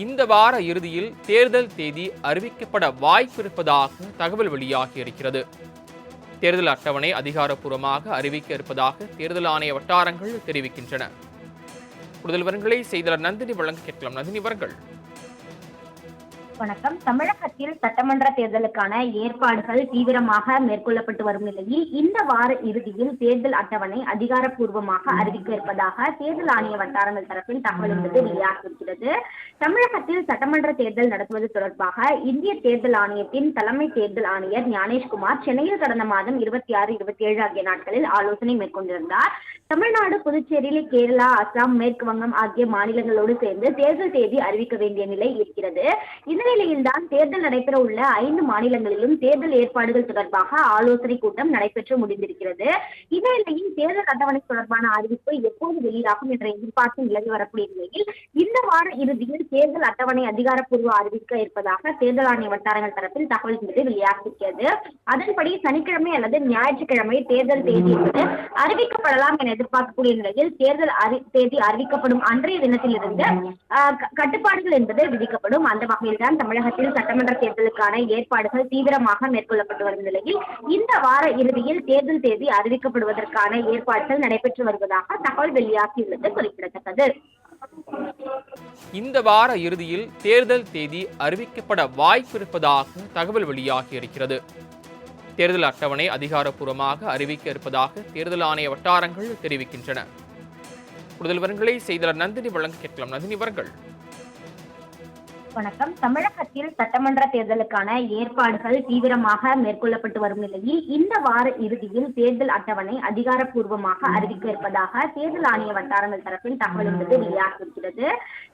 இந்த வார இறுதியில் தேர்தல் தேதி அறிவிக்கப்பட வாய்ப்பிருப்பதாக தகவல் வெளியாகியிருக்கிறது. தேர்தல் அட்டவணை அதிகாரப்பூர்வமாக அறிவிக்க இருப்பதாக தேர்தல் ஆணைய வட்டாரங்கள் தெரிவிக்கின்றன. கூடுதல் விவரங்களை செய்தியாளர் நந்தினி வழங்க கேட்கலாம். நந்தினி, விவரங்கள். வணக்கம். தமிழகத்தில் சட்டமன்ற தேர்தலுக்கான ஏற்பாடுகள் தீவிரமாக மேற்கொள்ளப்பட்டு வரும் நிலையில் இந்த வார இறுதியில் தேர்தல் அட்டவணை அதிகாரப்பூர்வமாக அறிவிக்க இருப்பதாக தேர்தல் ஆணைய வட்டாரங்கள் தரப்பில் தகவல் என்பது வெளியாகியிருக்கிறது. தமிழகத்தில் சட்டமன்ற தேர்தல் நடத்துவது தொடர்பாக இந்திய தேர்தல் ஆணையத்தின் தலைமை தேர்தல் ஆணையர் ஞானேஷ்குமார் சென்னையில் கடந்த மாதம் 26, 27 ஆகிய நாட்களில் ஆலோசனை மேற்கொண்டிருந்தார். தமிழ்நாடு, புதுச்சேரி, கேரளா, அசாம், மேற்கு வங்கம் ஆகிய மாநிலங்களோடு சேர்ந்து தேர்தல் தேதி அறிவிக்க வேண்டிய நிலை இருக்கிறது. இந்த நிலையில்தான் தேர்தல் நடைபெற உள்ள 5 மாநிலங்களிலும் தேர்தல் ஏற்பாடுகள் தொடர்பாக ஆலோசனை கூட்டம் நடைபெற்று முடிந்திருக்கிறது. இந்த நிலையில் தேர்தல் அட்டவணை தொடர்பான அறிவிப்பு எப்போது வெளியாகும் என்ற எதிர்பார்ப்பு நிலவி வரக்கூடிய நிலையில் இந்த வார இறுதியில் தேர்தல் அட்டவணை அதிகாரப்பூர்வ அறிவிக்க இருப்பதாக தேர்தல் ஆணைய வட்டாரங்கள் தரப்பில் தகவல் என்பது வெளியாகியிருக்கிறது. அதன்படி சனிக்கிழமை அல்லது ஞாயிற்றுக்கிழமை தேர்தல் தேதி என்பது அறிவிக்கப்படலாம் என எதிர்பார்க்கக்கூடிய நிலையில் தேர்தல் தேதி அறிவிக்கப்படும் அன்றைய தினத்திலிருந்து கட்டுப்பாடுகள் என்பது விதிக்கப்படும். அந்த வகையில் தான் தமிழகத்தில் சட்டமன்ற தேர்தலுக்கான ஏற்பாடுகள் தீவிரமாக மேற்கொள்ளப்பட்டு வரும் நிலையில் இந்த வார இறுதியில் தேர்தல் தேதி அறிவிக்கப்படுவதற்கான ஏற்பாடுகள் நடைபெற்று வருவதாக தகவல் வெளியாகியுள்ளது குறிப்பிடத்தக்கது. இந்த வார இறுதியில் தேர்தல் தேதி அறிவிக்கப்பட வாய்ப்பிருப்பதாக தகவல் வெளியாகியிருக்கிறது. தேர்தல் அட்டவணை அதிகாரப்பூர்வமாக அறிவிக்க இருப்பதாக தேர்தல் ஆணைய வட்டாரங்கள் தெரிவிக்கின்றன. கூடுதல் விவரங்களை செய்தியாளர் நந்தினி வழங்க கேட்கலாம். நந்தினி, விவரங்கள். வணக்கம். தமிழகத்தில் சட்டமன்ற தேர்தலுக்கான ஏற்பாடுகள் தீவிரமாக மேற்கொள்ளப்பட்டு வரும் நிலையில் இந்த வார இறுதியில் தேர்தல் அட்டவணை அதிகாரப்பூர்வமாக அறிவிக்க இருப்பதாக தேர்தல் ஆணைய வட்டாரங்கள் தரப்பில் தகவல் என்பது வெளியாகியிருக்கிறது.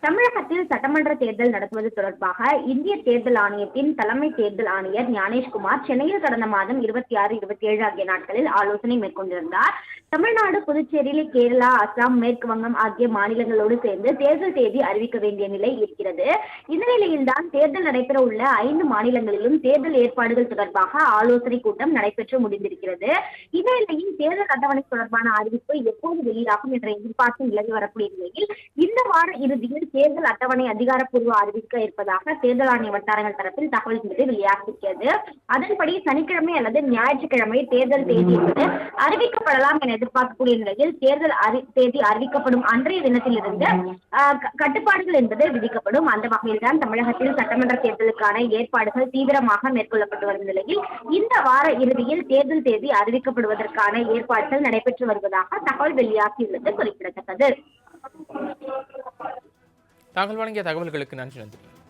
தமிழகத்தில் சட்டமன்ற தேர்தல் நடத்துவது தொடர்பாக இந்திய தேர்தல் ஆணையத்தின் தலைமை தேர்தல் ஆணையர் ஞானேஷ்குமார் சென்னையில் கடந்த மாதம் 26, 27 ஆகிய நாட்களில் ஆலோசனை மேற்கொண்டிருந்தார். தமிழ்நாடு, புதுச்சேரி, கேரளா, அசாம், மேற்கு வங்கம் ஆகிய மாநிலங்களோடு சேர்ந்து தேர்தல் தேதி அறிவிக்க வேண்டிய நிலை இருக்கிறது. இந்த நிலையில்தான் தேர்தல் நடைபெற உள்ள 5 மாநிலங்களிலும் தேர்தல் ஏற்பாடுகள் தொடர்பாக ஆலோசனை கூட்டம் நடைபெற்று முடிந்திருக்கிறது. இந்த நிலையில் தேர்தல் அட்டவணை தொடர்பான அறிவிப்பு எப்போது வெளியாகும் என்ற எதிர்பார்ப்பு நிலவி வரக்கூடிய நிலையில் இந்த வார இறுதியில் தேர்தல் அட்டவணை அதிகாரப்பூர்வ அறிவிக்க இருப்பதாக தேர்தல் ஆணைய வட்டாரங்கள் தரப்பில் தகவல் என்பது வெளியாகியிருக்கிறது. அதன்படி சனிக்கிழமை அல்லது ஞாயிற்றுக்கிழமை தேர்தல் தேதி என்பது அறிவிக்கப்படலாம் என எதிர்பார்க்கக்கூடிய நிலையில் தேர்தல் தேதி அறிவிக்கப்படும் அன்றைய தினத்திலிருந்து கட்டுப்பாடுகள் என்பது விதிக்கப்படும். அந்த வகையில் தான் தமிழகத்தில் சட்டமன்ற தேர்தலுக்கான ஏற்பாடுகள் தீவிரமாக மேற்கொள்ளப்பட்டு வரும் நிலையில் இந்த வார இறுதியில் தேர்தல் தேதி அறிவிக்கப்படுவதற்கான ஏற்பாடுகள் நடைபெற்று வருவதாக தகவல் வெளியாகியுள்ளது குறிப்பிடத்தக்கது. தாங்கள் வழங்கிய தகவல்களுக்கு நன்றி.